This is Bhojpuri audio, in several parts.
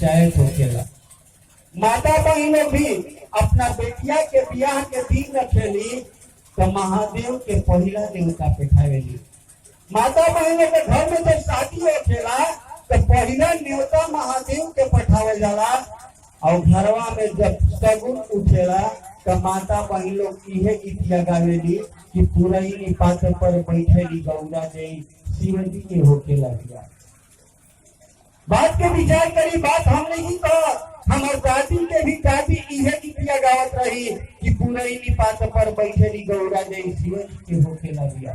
पंचायत होखेला। माता बहनों भी अपना बेटिया के ब्याह के दिन रखेली तो महादेव के पहला देवता बैठावेली। माता बहनों के घर में जब शादी होखेला तो पहला न्योता महादेव के पठावल जाला और घरवा में जब सगुन उठेला तो माता बहन लोग इहे गीत लगावेली कि पूरा ही पात पर बैठेली गौरा जई शिव जी के होखेला बिया। बात के विचार करी, बात हम नहीं कहो, हमार दादी के भी दादी इहे गीतिया गावत रही कि पूरा ही पात पर बैठेली गौरा जई शिव जी के होखेला बिया।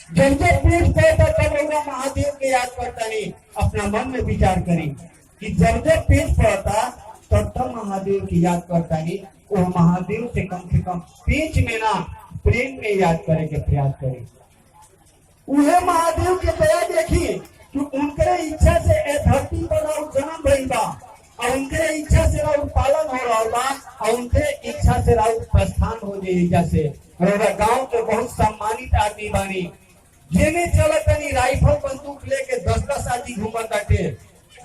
जब जब पेट कहता तब गौरा महादेव के याद करता नहीं, अपना मन में विचार करी कि जब जब पेट पड़ता तब तब महादेव की याद करता नहीं। वो महादेव से कम पेच में ना प्रेम में याद करे के प्रयास करे। उहे महादेव के दया देखी कि उनके इच्छा से ए धरती पर जन्म भइल बा और उनके इच्छा से राउर पालन हो रहा बा और उनके इच्छा से राउर प्रस्थान हो जाए। जैसे गांव के बहुत सम्मानित आदमी बानी जेने चलत तनी राइफल बंदूक लेके 10-10 आदमी घूमत बाटे।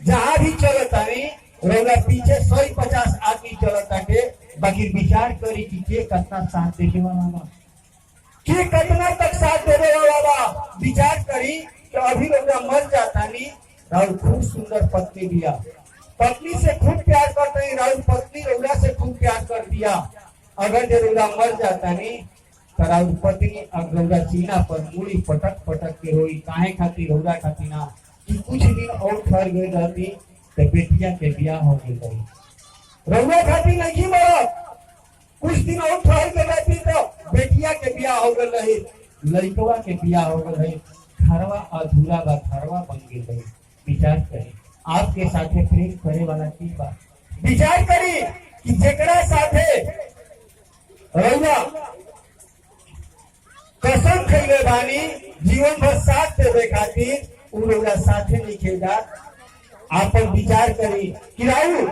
जहाँ भी चलत तानी रोगा पीछे 150 आदमी चलत बाटे। बाकी विचार करी कि के कितना साथ देने वाला बा, के कितना तक साथ देने वाला बा। विचार करी कि अभी रोगा मर जाता नहीं, राहुल खूब सुंदर पत्नी दिया, पत्नी से खूब प्यार करता नहीं, राहुल पत्नी रोगा से खूब प्यार कर दिया। अगर जो रोगा मर जाता नहीं तो राहुल पत्नी रोगा सीना पर मूड़ी पटक पटक के रोई। काहे खातिर रोगा खातिर ना कि कुछ दिन और ठहर गई रहती तो बेटिया के ब्याह हो गई। रउआ खातिर नहीं मरत, कुछ दिन और ठहर के रहती तो बेटिया के ब्याह हो गई रही, लड़कवा के ब्याह हो गई रही, घरवा अधूरा बा घरवा बन गई। विचार करी आपके साथे प्रेम करे वाला की बा। विचार करी कि जेकरा साथे रउआ कसम खइले बानी जीवन भर साथ देवे खातिर उ रउआ साथे नहीं खेदा। आप विचार करी कि राहुल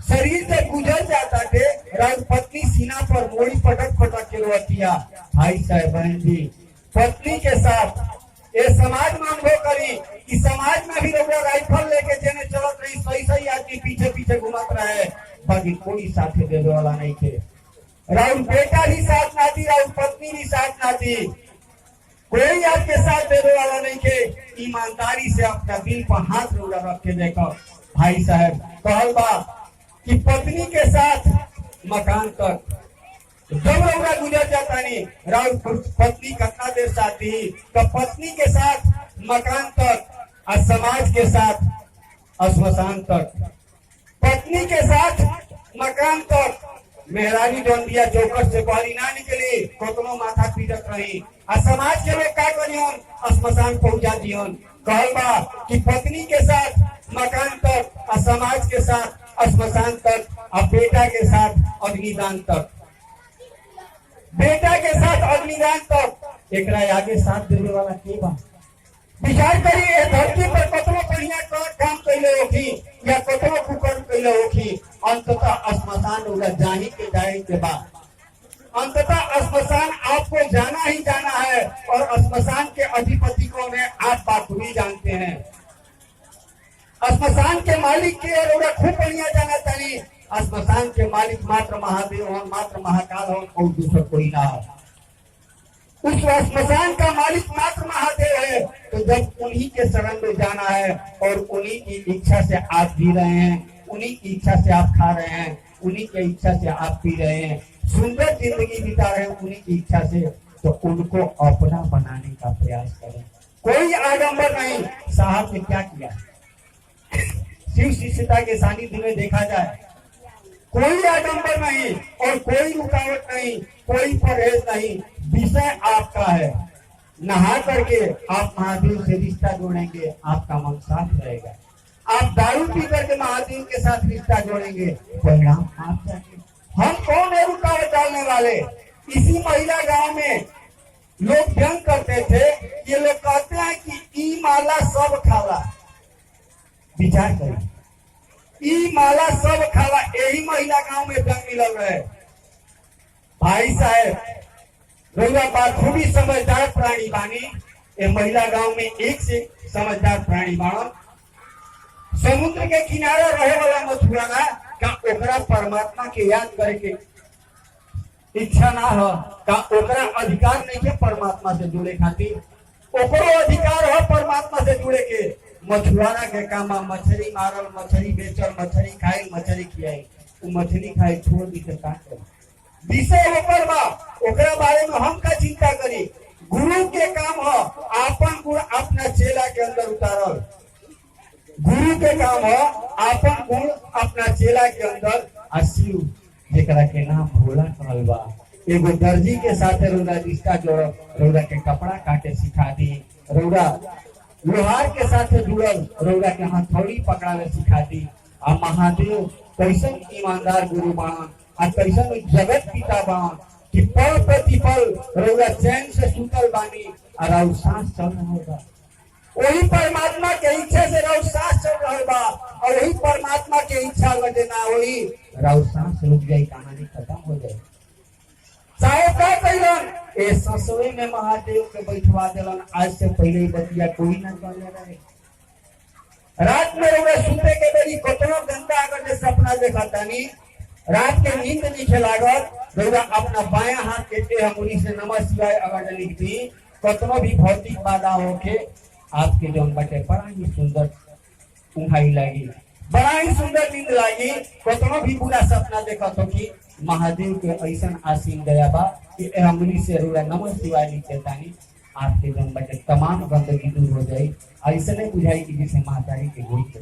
शरीर से गुजर जाता थे, राहुल पत्नी सीना पर मोड़ी पटक पटक के रोतिया। भाई साहब बहन जी पत्नी के साथ ये समाज में अनुभव करी कि समाज में भी लोग राइफल लेके जेने चलत रही सही आदमी पीछे पीछे घुमत रहे, बाकी कोई साथे देने वाला नहीं थे। राहुल बेटा भी साथ ना दी, राहुल पत्नी भी साथ ना दी, कोई आपके साथ देने वाला नहीं थे। ईमानदारी से अपना दिल पर हाथ रख के देखो। भाई साहब कहल बा कि पत्नी के साथ मकान तक जब रउरा गुजर जाता नहीं, राउर पत्नी कितना देर साथ दी तो पत्नी के साथ मकान तक और समाज के साथ श्मशान तक। पत्नी के साथ मकान तक मेहरानी जौन दिया चौकट से बाहरी ना निकली, कोतनो माथा पीटत रही और समाज के लोग का करियन श्मशान पहुंचा दियन। कहल बा कि पत्नी के साथ मकान तक और समाज के साथ श्मशान तक और बेटा के साथ अग्निदान तक। बेटा के साथ अग्निदान तक एक आगे साथ देने वाला के बा। विचार करिए धरती पर कतनो बढ़िया काम कैले होखी या कतनो कुकर्म कैले होखी, अंततः श्मशान होगा जाही के जाए के बाद। अंततः श्मशान आपको जाना ही जाना है और श्मशान के अधिपति को ने आप बात भी जानते हैं। श्मशान के मालिक के और खूब बढ़िया जाना चाहिए। श्मशान के मालिक मात्र महादेव हो, मात्र महाकाल हो और दूसरा कोई ना हो। उस श्मशान का मालिक मात्र महादेव है। तो जब उन्हीं के शरण में जाना है और उन्हीं की इच्छा से आप जी रहे हैं, उन्हीं की इच्छा से आप खा रहे हैं, उन्हीं की इच्छा से आप पी रहे हैं, सुंदर जिंदगी बिता रहे हैं उन्हीं की इच्छा से, तो उनको अपना बनाने का प्रयास करें। कोई आडंबर नहीं। साहब ने क्या किया, शिव शिष्यता के सानिध्य में देखा जाए कोई आडंबर नहीं और कोई रुकावट नहीं, कोई परहेज नहीं। विषय आपका है, नहा करके आप महादेव से रिश्ता जोड़ेंगे, आपका मन साफ रहेगा। आप दारू पी करके महादेव के साथ रिश्ता जोड़ेंगे, परिणाम आप जाएंगे। हम कौन है रुकावट डालने वाले? इसी महिला गांव में लोग व्यंग करते थे, ये लोग कहते हैं कि ई माला सब खाला। विचार करें, ई माला सब खाला, यही महिला गांव में व्यंग मिल रहे। भाई साहब रउआ बाखूबी समझदार प्राणी बानी। ये महिला गांव में एक से समझदार प्राणी बाणन। समुद्र के किनारे रहे वाला मछुआरा का ओकरा परमात्मा के याद करे के इच्छा ना हो का ओकरा अधिकार नहीं के परमात्मा से जुड़े खातिर ओकरो अधिकार हो परमात्मा से जुड़े के। मछुआरा के काम मछली मारल, मछली बेचल, मछली खाई, मछली खियाई, वो मछली खाई छोड़ दी के का करे विषय ओकर बा। ओकरा बारे में हम का चिंता करी। गुरु के काम हो आपन गुण अपना चेला के अंदर उतारल। गुरु के काम हो आपन गुण अपना चेला के अंदर शिव जेकरा के नाम भोला कहल बा। एगो दर्जी के साथ रौदा रिश्ता जोड़, रौदा के कपड़ा काटे सिखा दी, रौदा लोहार के साथ जुड़ल, रौदा के हथौड़ी पकड़ावे सिखा दी। आ महादेव कैसन ईमानदार गुरु बाण आ कैसन जगत पिता बाण कि पल प्रतिपल रौदा चैन से सुतल बानी आ राउ सांस चल रहा बा। वही परमात्मा के इच्छा से राउ सांस चल रहा बा और वही परमात्मा के इच्छा लगे ना वही राउ सांस रुक जाए, कहानी खत्म हो जाए। साहब का कैलन ए ससुरे में महादेव के बैठवा देलन। आज से पहले ही बतिया कोई ना कहले रहे। रात में रौदा सुते के बेरी कतनो गंदा अगर सपना देखा तानी, रात के नींद नहीं लागल, रौदा अपना बायां हाथ के टेढ़ मुड़ी से नमः शिवाय अगर लिख दी, कतनो भी भौतिक बाधा होके आपके जौन बटे बड़ा ही सुंदर उंघाई लगी, बड़ा ही सुंदर नींद लगी। कतनो भी बुरा सपना देखा तो कि महादेव के ऐसा आसीन दया बा कि मुनि से रौदा नमः शिवाय लिखते तानी आपके जौन बटे तमाम गंदगी दूर हो जाए। ऐसा नहीं बुझाई कि जैसे मातारी के गोई के